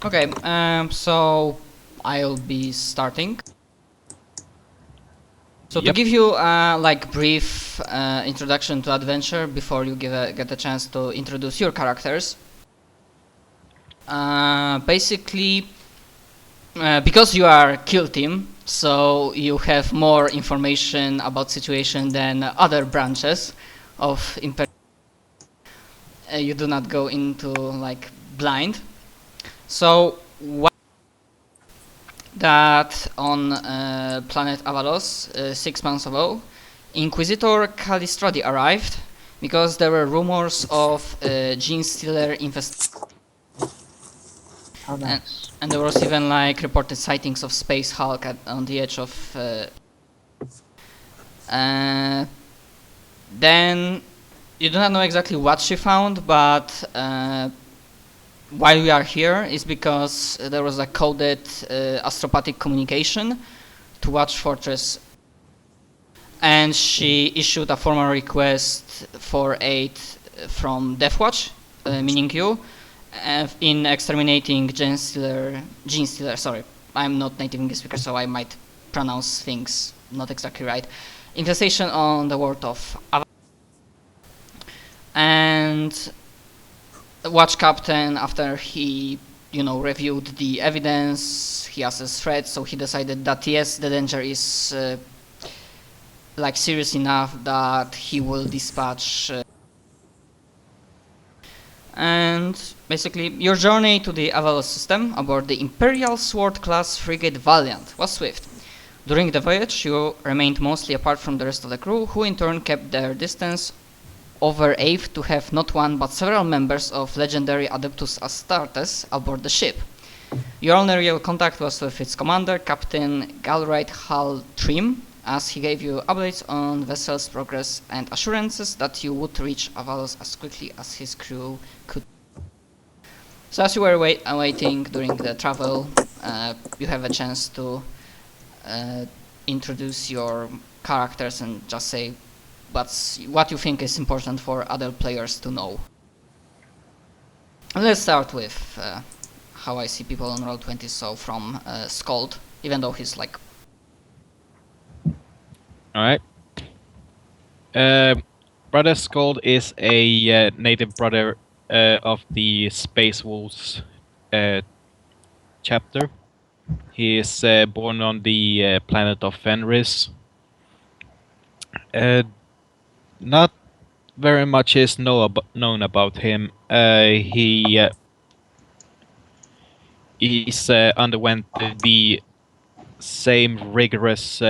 Okay, so I'll be starting. So to give you like brief introduction to adventure before you get a chance to introduce your characters. Basically, because you are kill team, so you have more information about situation than other branches of Imperium. You do not go into like blind. So what that on planet Avalos 6 months ago, Inquisitor Calistrati arrived because there were rumors of gene stealer infestation. Oh, nice. And there was even like reported sightings of Space Hulk on the edge of. Then you do not know exactly what she found, but why we are here is because there was a coded astropathic communication to Watch Fortress, and she issued a formal request for aid from Deathwatch, meaning you, in exterminating gene stealer. Sorry, I'm not native English speaker, so I might pronounce things not exactly right. Infestation on the world of Ava. And the Watch Captain, after he, reviewed the evidence, he assessed threats, so he decided that yes, the danger is like serious enough that he will dispatch. And basically, your journey to the Avalos system aboard the Imperial Sword class frigate Valiant was swift. During the voyage, you remained mostly apart from the rest of the crew, who in turn kept their distance over Ave to have not one but several members of legendary Adeptus Astartes aboard the ship. Your only real contact was with its commander, Captain Galraith Hal Trim, as he gave you updates on vessel's progress and assurances that you would reach Avalos as quickly as his crew could. So as you were awaiting during the travel, you have a chance to introduce your characters and just say what you think is important for other players to know. Let's start with how I see people on Roll20, so from Skald, even though he's like... Alright. Brother Skald is a native brother of the Space Wolves chapter. He is born on the planet of Fenris. Not very much is known about him. He's underwent the same rigorous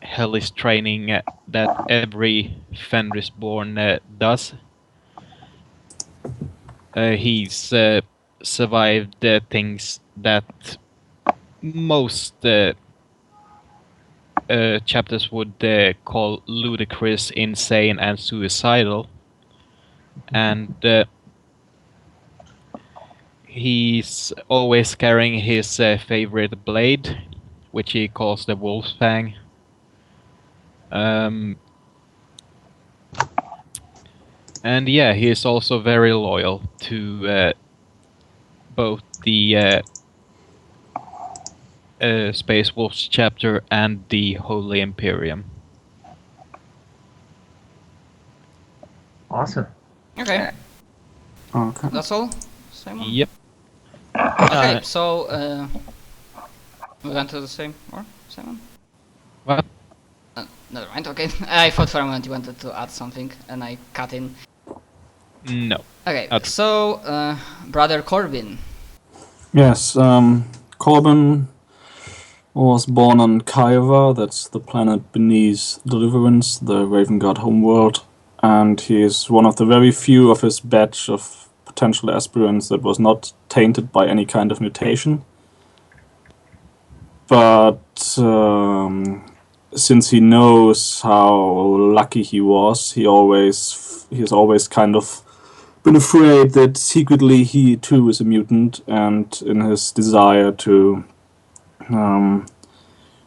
hellish training that every Fenris-born does. He's survived things that most chapters would call ludicrous, insane, and suicidal. And he's always carrying his favorite blade, which he calls the Wolf's Fang. And yeah, he is also very loyal to both the Space Wolves chapter and the Holy Imperium. Awesome. Okay. Okay. That's all, Simon? Yep. Okay, so we went to the same, or Simon? What? Never mind, okay. I thought for a moment you wanted to add something, and I cut in. No. Okay, so, Brother Corbin. Yes, Corbin was born on Kaiva, that's the planet beneath Deliverance, the Raven God homeworld, and he is one of the very few of his batch of potential aspirants that was not tainted by any kind of mutation. But since he knows how lucky he was, he's always kind of been afraid that secretly he too is a mutant, and in his desire to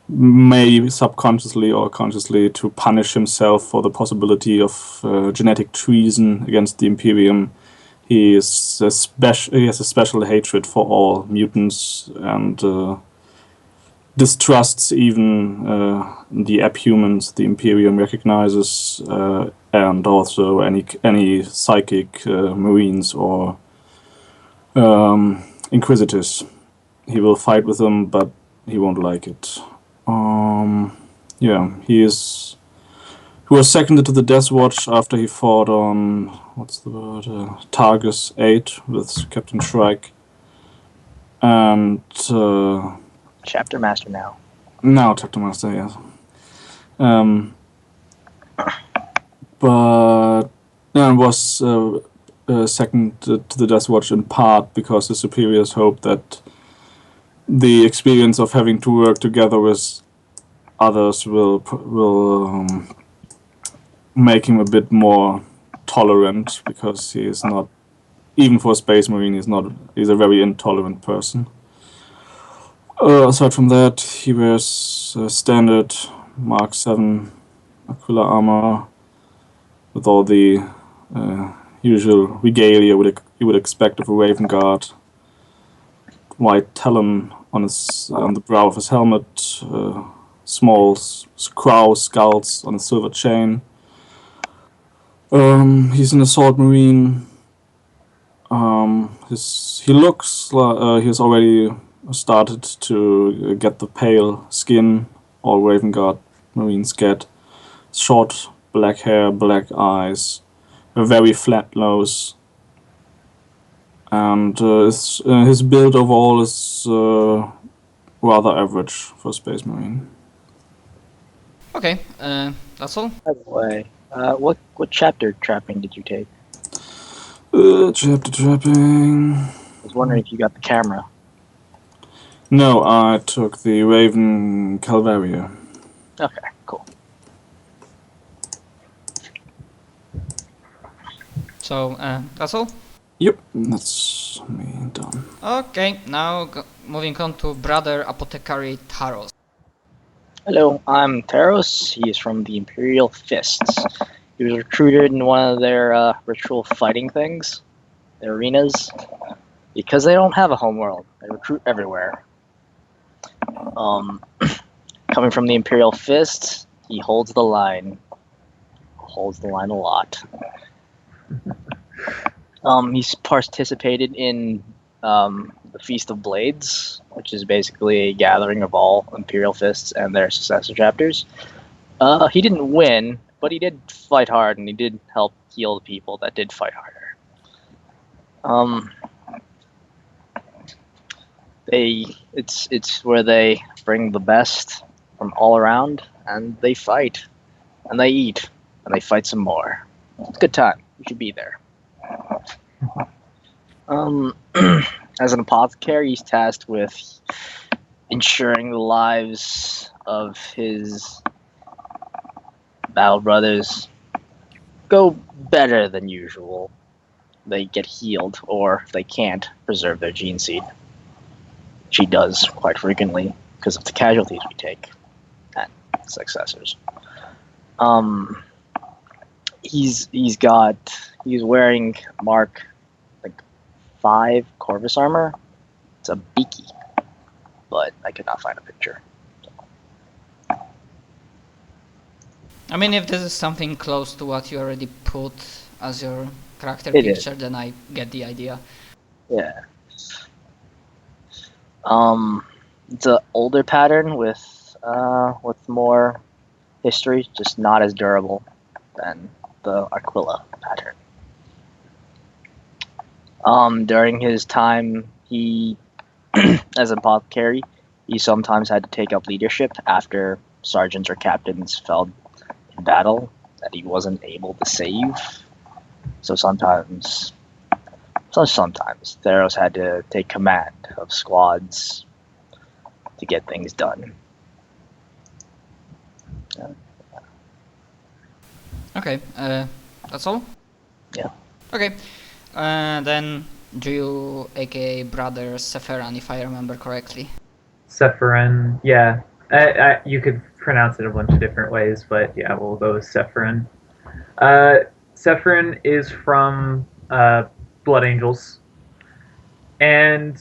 maybe subconsciously or consciously to punish himself for the possibility of genetic treason against the Imperium, he has a special hatred for all mutants and distrusts even the abhumans the Imperium recognizes, and also any psychic marines or inquisitors. He will fight with them, but he won't like it. He was seconded to the Deathwatch after he fought on Targus 8 with Captain Shrike, and Chapter Master now. now Chapter Master, yes. But was second to the Deathwatch in part because the superiors hoped that the experience of having to work together with others will make him a bit more tolerant, because he is not, even for a Space Marine, he's a very intolerant person. Aside from that, he wears standard Mark 7 Aquila armor with all the usual regalia you would expect of a Raven Guard. White talon on the brow of his helmet, small crow skulls on a silver chain. He's an assault marine. He looks like he's already started to get the pale skin all Raven Guard marines get. Short black hair, black eyes, a very flat nose, and his build overall is rather average for a Space Marine. Okay, that's all. By the way, what chapter trapping did you take? Chapter trapping. I was wondering if you got the camera. No, I took the Raven Calvaria. Okay, cool. So, that's all? Yep, that's me done. Okay, now moving on to Brother Apothecary Taros. Hello, I'm Taros. He is from the Imperial Fists. He was recruited in one of their ritual fighting things, their arenas, because they don't have a homeworld. They recruit everywhere. Coming from the Imperial Fist, he holds the line. Holds the line a lot. He's participated in the Feast of Blades, which is basically a gathering of all Imperial Fists and their successor chapters. He didn't win, but he did fight hard, and he did help heal the people that did fight harder. It's where they bring the best from all around, and they fight, and they eat, and they fight some more. It's a good time. You should be there. As an apothecary, he's tasked with ensuring the lives of his battle brothers go better than usual. They get healed, or if they can't, preserve their gene seed. She does quite frequently because of the casualties we take and successors. He's wearing Mark 5 Corvus armor. It's a beaky, but I could not find a picture. I mean, if this is something close to what you already put as your character It picture, then I get the idea. Yeah. It's an older pattern with more history, just not as durable than the Aquila pattern. During his time, he, as an apothecary, he sometimes had to take up leadership after sergeants or captains fell in battle that he wasn't able to save. So sometimes Theros had to take command of squads to get things done. Okay, that's all? Yeah. Okay, then Drew, aka Brother Sephiran, if I remember correctly. Sephiran, yeah. You could pronounce it a bunch of different ways, but yeah, we'll go with Sephiran. Sephiran is from Blood Angels. And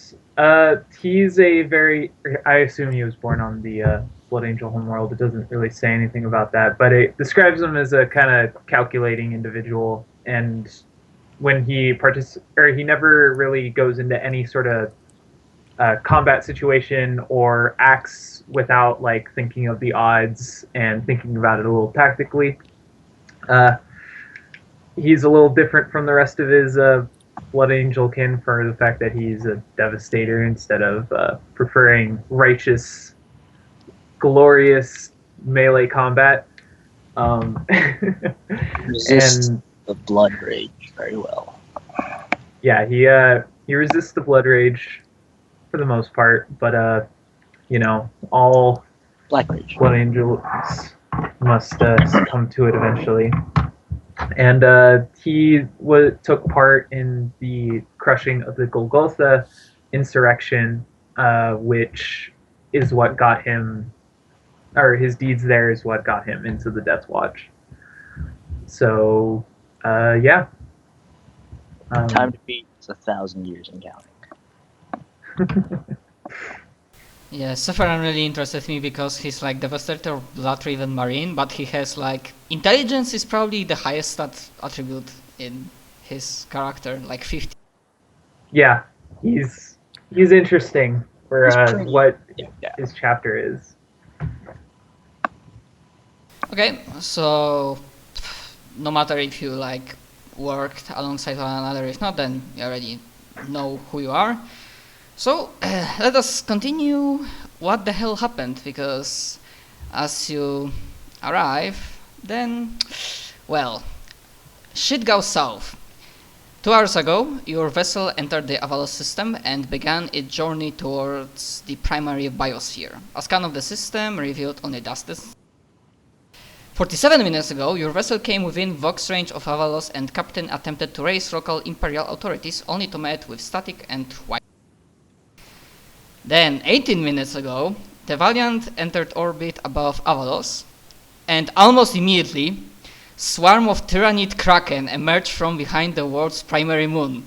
he's a very... I assume he was born on the Blood Angel homeworld. It doesn't really say anything about that, but it describes him as a kind of calculating individual. And when he he never really goes into any sort of combat situation or acts without like thinking of the odds and thinking about it a little tactically. He's a little different from the rest of his Blood Angel kin for the fact that he's a devastator instead of preferring righteous, glorious melee combat. Resist And the blood rage very well. yeah, he resists the blood rage for the most part, but you know, all Black rage. Blood Angels must succumb to it eventually. And he took part in the crushing of the Golgotha insurrection, which is what got him, or his deeds there is what got him into the Deathwatch. So, yeah. Time to beat is 1,000 years and counting. Yeah, Sephiroth really interested me because he's like Devastator, Blood-Driven Marine, but he has like intelligence is probably the highest stat attribute in his character, like 50. Yeah, he's interesting for He's pretty- what Yeah. his chapter is. Okay, so no matter if you like worked alongside one another, if not, then you already know who you are. So let us continue what the hell happened, because as you arrive, then, well, shit goes south. 2 hours ago, your vessel entered the Avalos system and began its journey towards the primary biosphere. A scan of the system revealed only dust. 47 minutes ago, your vessel came within Vox range of Avalos and Captain attempted to raise local Imperial authorities only to meet with static and white. Then, 18 minutes ago, the Valiant entered orbit above Avalos, and almost immediately, swarm of Tyrannid Kraken emerged from behind the world's primary moon,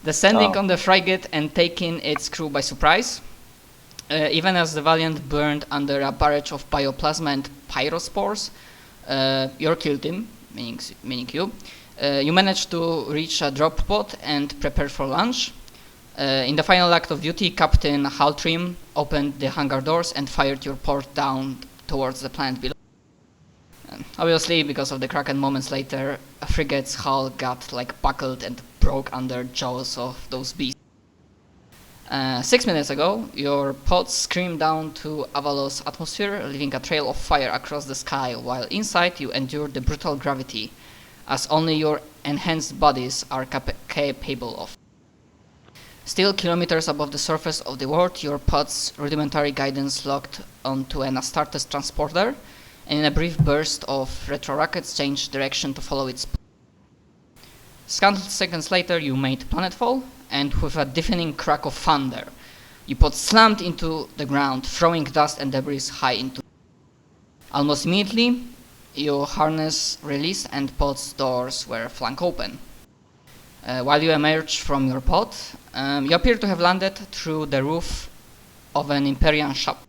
descending on the frigate and taking its crew by surprise. Even as the Valiant burned under a barrage of bioplasma and pyrospores, your kill team, meaning you, you managed to reach a drop pod and prepare for launch. In the final act of duty, Captain Haltrim opened the hangar doors and fired your port down towards the planet below. Obviously, because of the Kraken, moments later, a frigate's hull got like buckled and broke under jaws of those beasts. 6 minutes ago, your pod screamed down to Avalos' atmosphere, leaving a trail of fire across the sky, while inside you endured the brutal gravity, as only your enhanced bodies are capable of. Still kilometers above the surface of the world, your pod's rudimentary guidance locked onto an Astartes transporter, and in a brief burst of retro rockets changed direction to follow its path. Scant seconds later, you made planetfall, and with a deafening crack of thunder, your pod slammed into the ground, throwing dust and debris high into. Almost immediately, your harness released and pod's doors were flung open. While you emerged from your pod, you appear to have landed through the roof of an Imperial shop,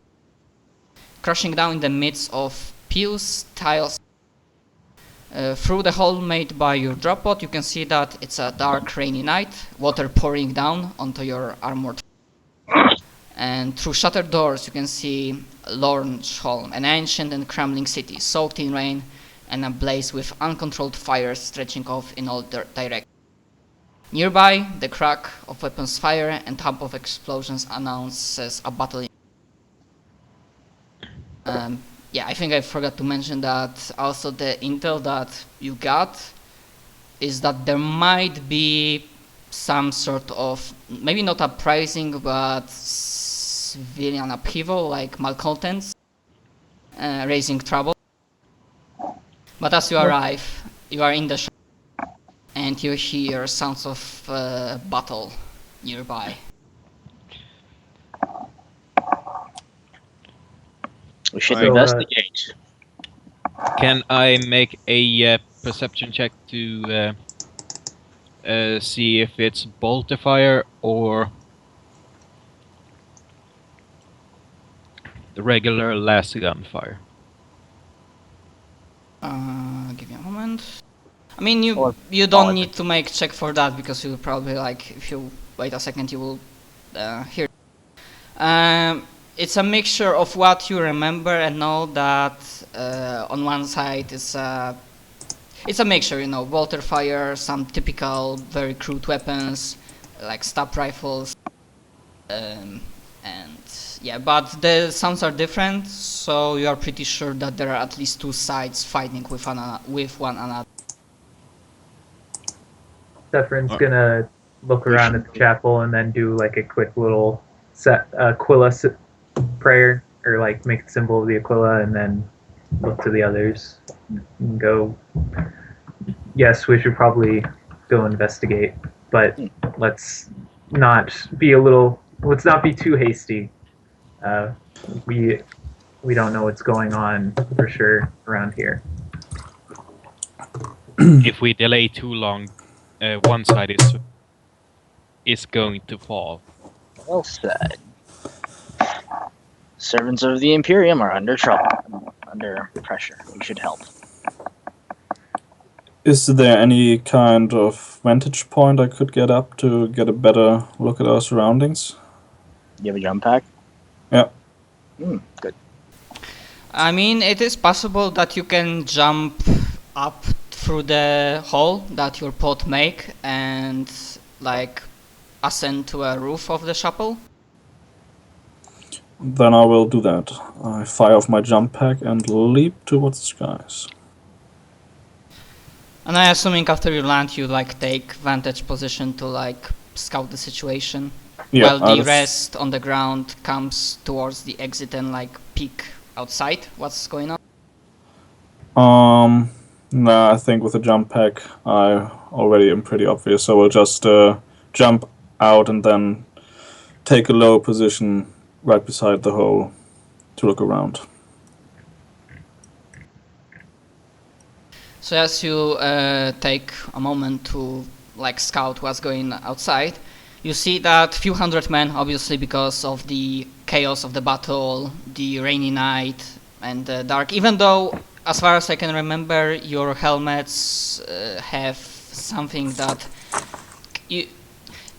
crashing down in the midst of pews, tiles. Through the hole made by your drop pod, you can see that it's a dark, rainy night, water pouring down onto your armored. And through shattered doors, you can see Lornholm, an ancient and crumbling city, soaked in rain and ablaze with uncontrolled fires stretching off in all directions. Nearby, the crack of weapons fire and thump of explosions announces a battle. Yeah, I think I forgot to mention that also the intel that you got is that there might be some sort of, maybe not uprising, but civilian upheaval, like malcontents, raising trouble. But as you arrive, you are in the shop, and you hear sounds of battle nearby. We should So, investigate. Can I make a perception check to see if it's bolter fire or the regular laser gun fire. Give me a moment. I mean, Or you don't volley. need to make check for that because you'll probably like if you wait a second you will hear. It's a mixture of what you remember and know that on one side it's a mixture, you know, bolter fire, some typical very crude weapons like stab rifles, and yeah, but the sounds are different, so you are pretty sure that there are at least two sides fighting with one another. Severin's gonna look around at the chapel and then do like a quick little Aquila prayer, or like make the symbol of the Aquila, and then look to the others and go, yes, we should probably go investigate, but let's not be too hasty. We don't know what's going on for sure around here. If we delay too long, one side is going to fall. Well said. Servants of the Imperium are under trouble, under pressure. We should help. Is there any kind of vantage point I could get up to get a better look at our surroundings? You have a jump pack? Yeah. Good. I mean, it is possible that you can jump up through the hole that your pod make and like ascend to a roof of the chapel. Then I will do that. I fire off my jump pack and leap towards the skies. And I assuming after you land you like take vantage position to like scout the situation. Yeah, while the rest on the ground comes towards the exit and like peek outside what's going on. Nah, I think with the jump pack I already am pretty obvious, so we'll just jump out and then take a low position right beside the hole to look around. So as you take a moment to like scout what's going outside, you see that few hundred men, obviously because of the chaos of the battle, the rainy night and the dark, even though as far as I can remember your helmets have something that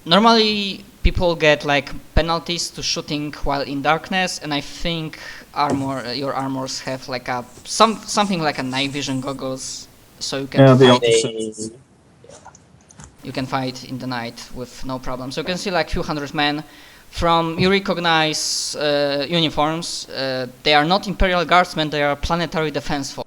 normally people get like penalties to shooting while in darkness, and I think your armors have like something like a night vision goggles, so you can you can fight in the night with no problem. So you can see like few hundred men. You recognize uniforms. They are not Imperial Guardsmen, they are Planetary Defense Force.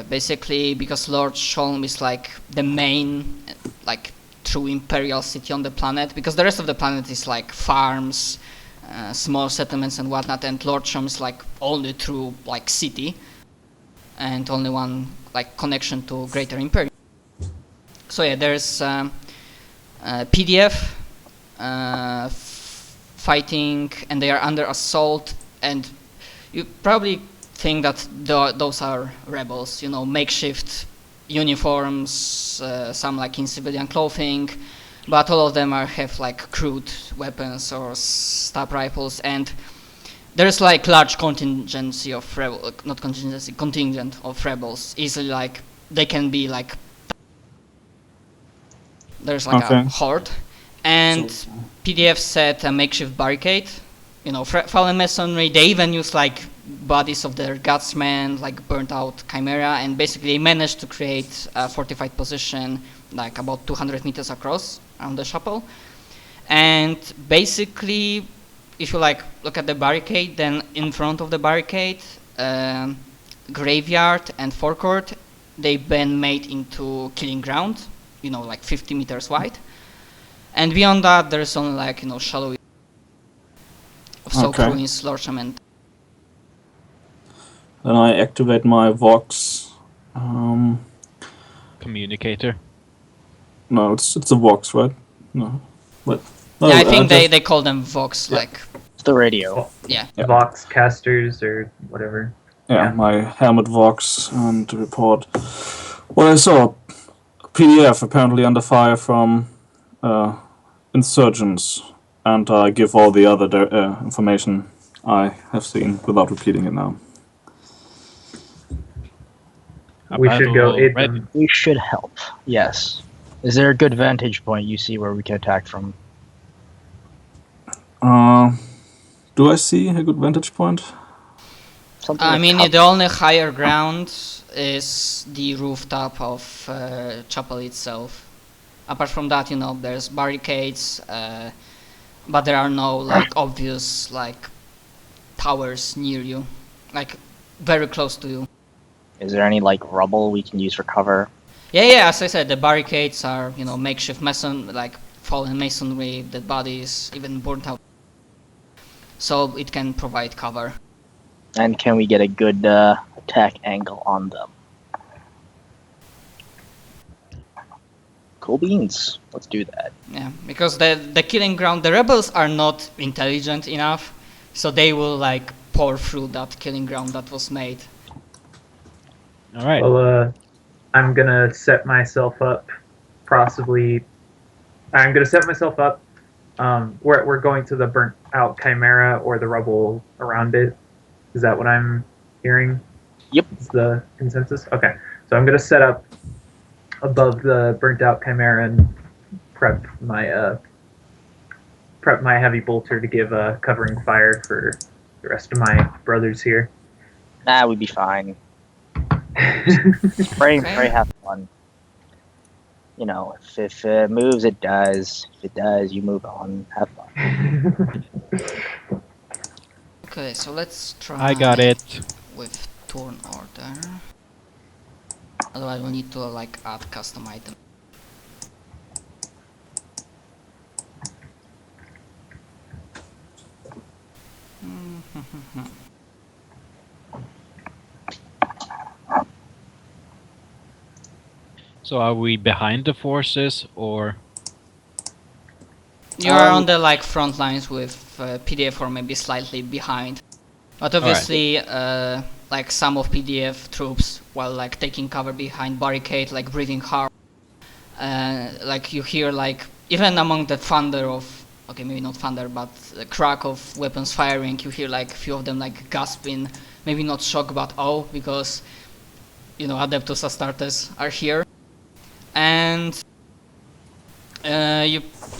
Basically because Lord Sholm is like the main like true Imperial city on the planet, because the rest of the planet is like farms, small settlements and whatnot, and Lord Sholm is like only true like city and only one like connection to Greater Imperium. So yeah, there's PDF fighting, and they are under assault, and you probably think that those are rebels, you know, makeshift uniforms, some like in civilian clothing, but all of them have like crude weapons or stab rifles, and there's like large contingent of rebels, easily like they can be like there's like a horde, and PDF set a makeshift barricade, you know, fallen masonry. They even use like bodies of their guardsmen, like burnt out chimera, and basically they managed to create a fortified position like about 200 meters across around the chapel. And basically if you like look at the barricade, then in front of the barricade, graveyard and forecourt, they've been made into killing ground, you know, like 50 meters wide, and beyond that there's only like, you know, shallow of soaked ruins, Lorsham, and then I activate my Vox communicator. No, it's a Vox, right? No, but yeah, I think they call them Vox, like it's the radio. Yeah. Vox casters or whatever. Yeah, my helmet Vox, and to report what I saw. PDF apparently under fire from insurgents, and I give all the other information I have seen without repeating it now. We should go aid Red. them. We should help. Yes. Is there a good vantage point you see where we can attack from? Do I see a good vantage point? Something I like mean, top- the only higher ground is the rooftop of chapel itself. Apart from that, there's barricades, but there are no like obvious like towers near you, like very close to you. Is there any like rubble we can use for cover? Yeah. As I said, the barricades are makeshift fallen masonry, dead bodies, even burnt out. So it can provide cover. And can we get a good attack angle on them? Cool beans. Let's do that. Yeah, because the killing ground, the rebels are not intelligent enough, so they will like pour through that killing ground that was made. All right. Well, I'm gonna set myself up. Possibly, I'm gonna set myself up. We're going to the burnt out chimera or the rubble around it. Is that what I'm hearing? Yep. Is the consensus? Okay. So I'm gonna set up above the burnt out chimera and prep my heavy bolter to give covering fire for the rest of my brothers here. Nah, we'd be fine. Pray, have fun. If it moves, it does. If it does, you move on. Have fun. Okay, so let's try. I got it. With turn order. Otherwise, we'll need to like add custom item. So are we behind the forces or? You are on the like front lines with PDF or maybe slightly behind, but obviously like some of PDF troops while like taking cover behind barricade, like breathing hard. Like you hear like even among the thunder of maybe not thunder but the crack of weapons firing, you hear like a few of them like gasping, maybe not shock but awe because Adeptus Astartes are here, and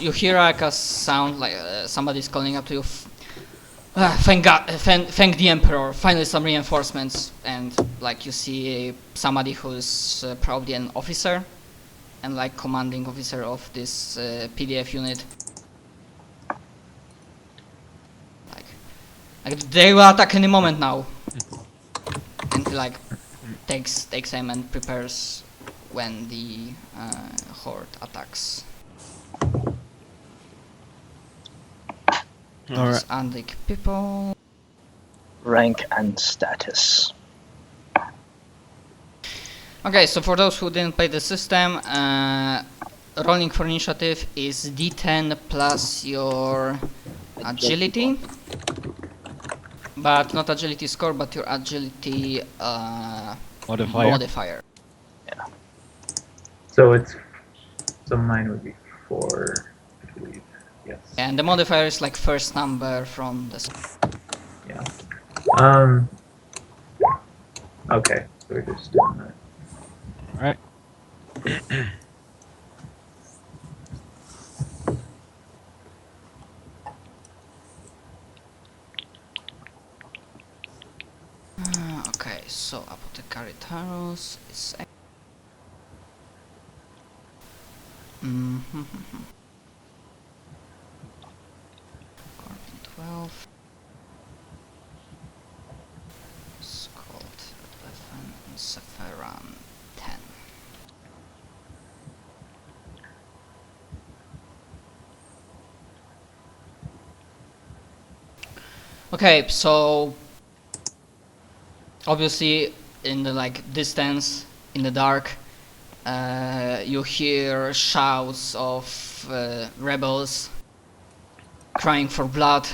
you hear like a sound like somebody's calling up to you. Thank God, thank the Emperor. Finally, some reinforcements, and like you see somebody who's probably an officer, and like commanding officer of this PDF unit. Like they will attack any moment now, and he like takes aim and prepares when the horde attacks. Alright. Undic people. Rank and status. Okay, so for those who didn't play the system, rolling for initiative is D10 plus your agility, but not agility score, but your agility modifier. Yeah. So mine would be 4, I believe. Yes. And the modifier is like first number from the. Yeah. Okay. So we're just doing that. Alright. Okay, so Apothecary Taros is. Corbin 12. Scald 11 and Sephiran 10. Okay, so obviously in the like distance, in the dark, you hear shouts of rebels crying for blood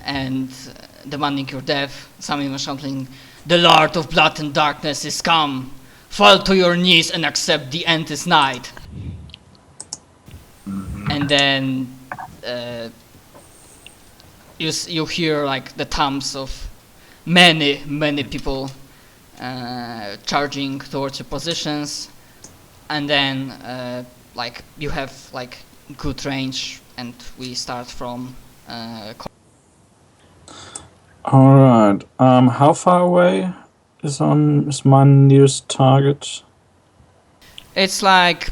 and demanding your death. Some even shouting, "The Lord of Blood and Darkness is come! fall to your knees and accept the end is night. And then you hear like the thumbs of many people charging towards your positions, and then like you have like good range, and we start from Alright. How far away is my nearest target? it's like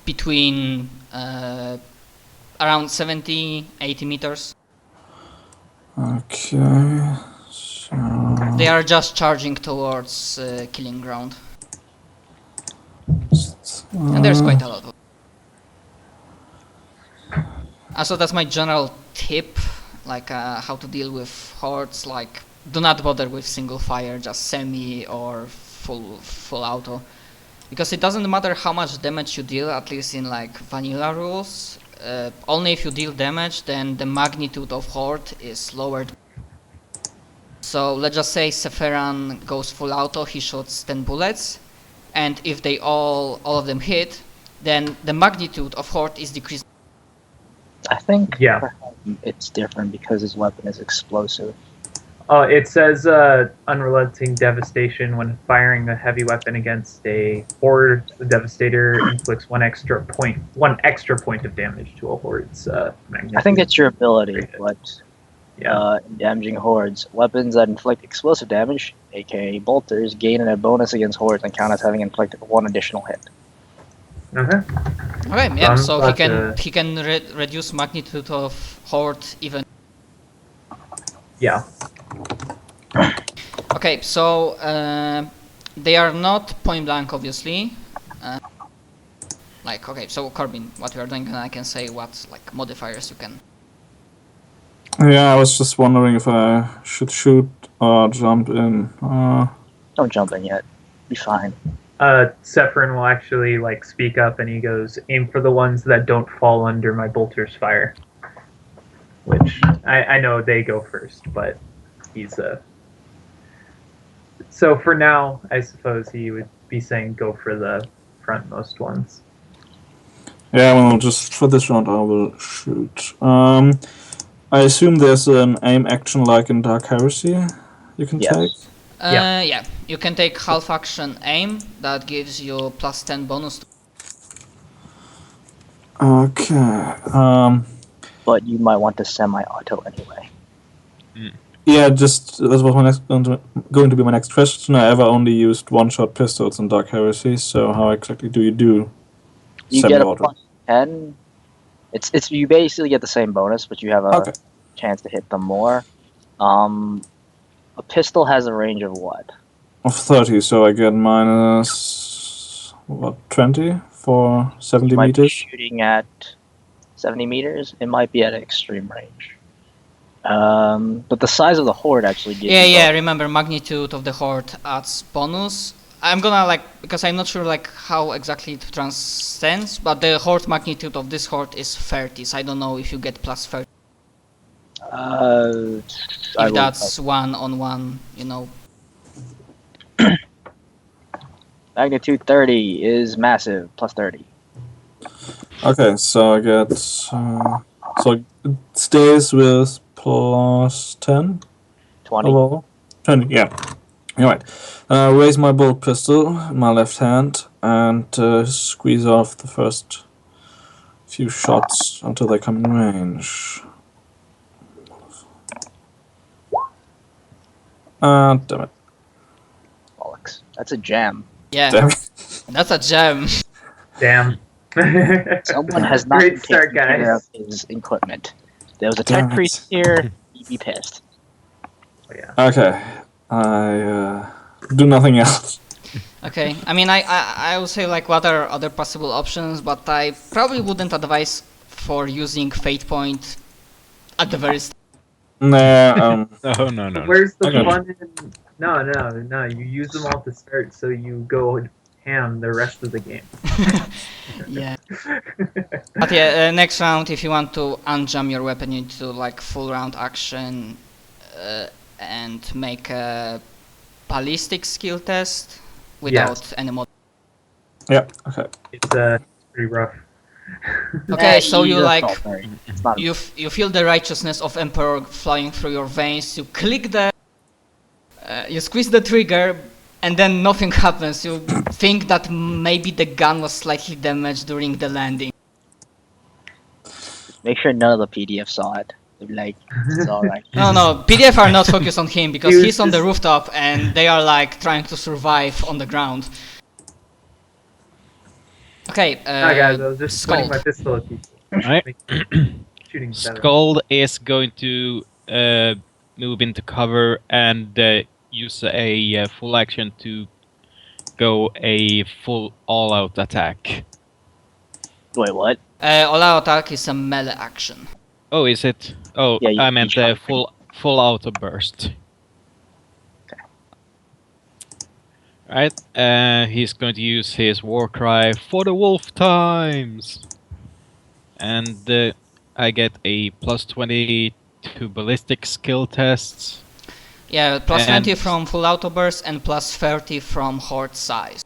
between around 70-80 meters. Okay. So They are just charging towards killing ground, and there's quite a lot of. So that's my general tip, like how to deal with hordes. Like, do not bother with single fire, just semi or full auto, because it doesn't matter how much damage you deal. At least in like vanilla rules, only if you deal damage, then the magnitude of horde is lowered. So let's just say Sephiran goes full auto, he shoots 10 bullets, and if they all of them hit, then the magnitude of horde is decreased. I think Yeah. for him it's different because his weapon is explosive. It says unrelenting devastation when firing a heavy weapon against a horde. The devastator inflicts one extra point of damage to a horde's magnitude. I think it's your ability, but Yeah. in damaging hordes, weapons that inflict explosive damage, aka bolters, gain a bonus against hordes and count as having inflicted one additional hit. Okay. Okay, yeah, so he But, can reduce magnitude of horde even. Yeah. Okay, so they are not point blank, obviously. Like, okay, so Corbin, what we are doing, and I can say what like modifiers you can. yeah, I was just wondering if I should shoot or jump in. Don't jump in yet. Be fine. Sephirin will actually like speak up, and he goes, "Aim for the ones that don't fall under my bolter's fire." Which I know they go first, but he's So for now, I suppose he would be saying go for the frontmost ones. Yeah, well, just for this round I will shoot. I assume there's an aim action like in Dark Heresy you can Yes. take? Yeah, you can take half action aim, that gives you plus 10 bonus. Okay. But you might want to semi-auto anyway. Yeah, just that was going to be my next question. I ever only used one-shot pistols in Dark Heresy, so how exactly do you do You get a semi-auto? plus 10. It's you basically get the same bonus, but you have a Okay. chance to hit them more. A pistol has a range of what? Of 30, so I get minus, what, 20 for 70 You might be meters? shooting at 70 meters. It might be at an extreme range. But the size of the horde actually gives Yeah, you yeah, bonus. remember magnitude of the horde adds bonus. I'm gonna like, because I'm not sure like how exactly it transcends, but the horde magnitude of this horde is 30, so I don't know if you get plus 30. I If will- that's 1-on-1, you know. Magnitude 30 is massive, plus 30. Okay, so I get, so it stays with plus 10 20. overall? 20, yeah. Alright, raise my bolt pistol in my left hand and squeeze off the first few shots until they come in range. Damn it. Bollocks. That's a jam. Yeah, Damn it. that's a gem. Damn. Someone has not Great been start, taking care of guys. his equipment. There was a Damn tech it. priest here. He'd be pissed. Oh, yeah. Okay, I do nothing else. Okay, I mean, I would say like what are other possible options, but I probably wouldn't advise for using Fate Point at the very start. Nah, No. Where's the Okay. fun in... No. You use them all to start, so you go ham the rest of the game. Yeah. But yeah, next round, if you want to unjam your weapon, you need to do like full round action and make a ballistic skill test. without any mod. Yeah. Okay. It's pretty rough. Okay, so you that's like not very- it's not you feel the righteousness of Emperor flying through your veins. You click the, you squeeze the trigger, and then nothing happens. You think that maybe the gun was slightly damaged during the landing. Make sure none of the PDF saw it. They'd be like, it's alright. No, PDF are not focused on him because He was he's on the just- rooftop and they are like trying to survive on the ground. Okay, Hi guys, I was just pointing my Skull. pistol at people. Right. Shooting better. Skull is going to move into cover and use a full action to go a full all-out attack. Wait, what? All-out attack is a melee action. Oh, is it? Oh, Yeah, you- I meant you shot. full auto burst. Okay. Right. He's going to use his war cry for the wolf times, and I get a +20 to ballistic skill tests. Yeah, plus And- 20 from full auto burst and plus 30 from horde size.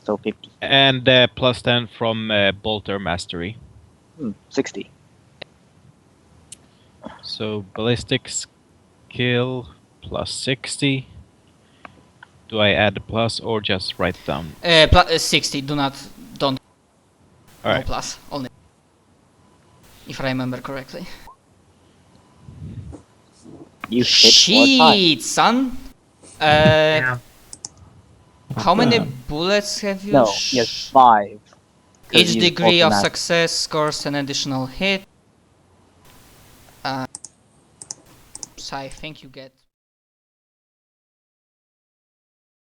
So 50. And +10 from bolter mastery. 60. So ballistic skill +60. Do I add a plus or just write down? 60, don't. No Alright. plus, only. If I remember correctly. You hit 4 times. Shit, son! Yeah. How many Damn. bullets have you? No, he has 5. 'Cause Each he's degree of automatic. success scores an additional hit. So I think you get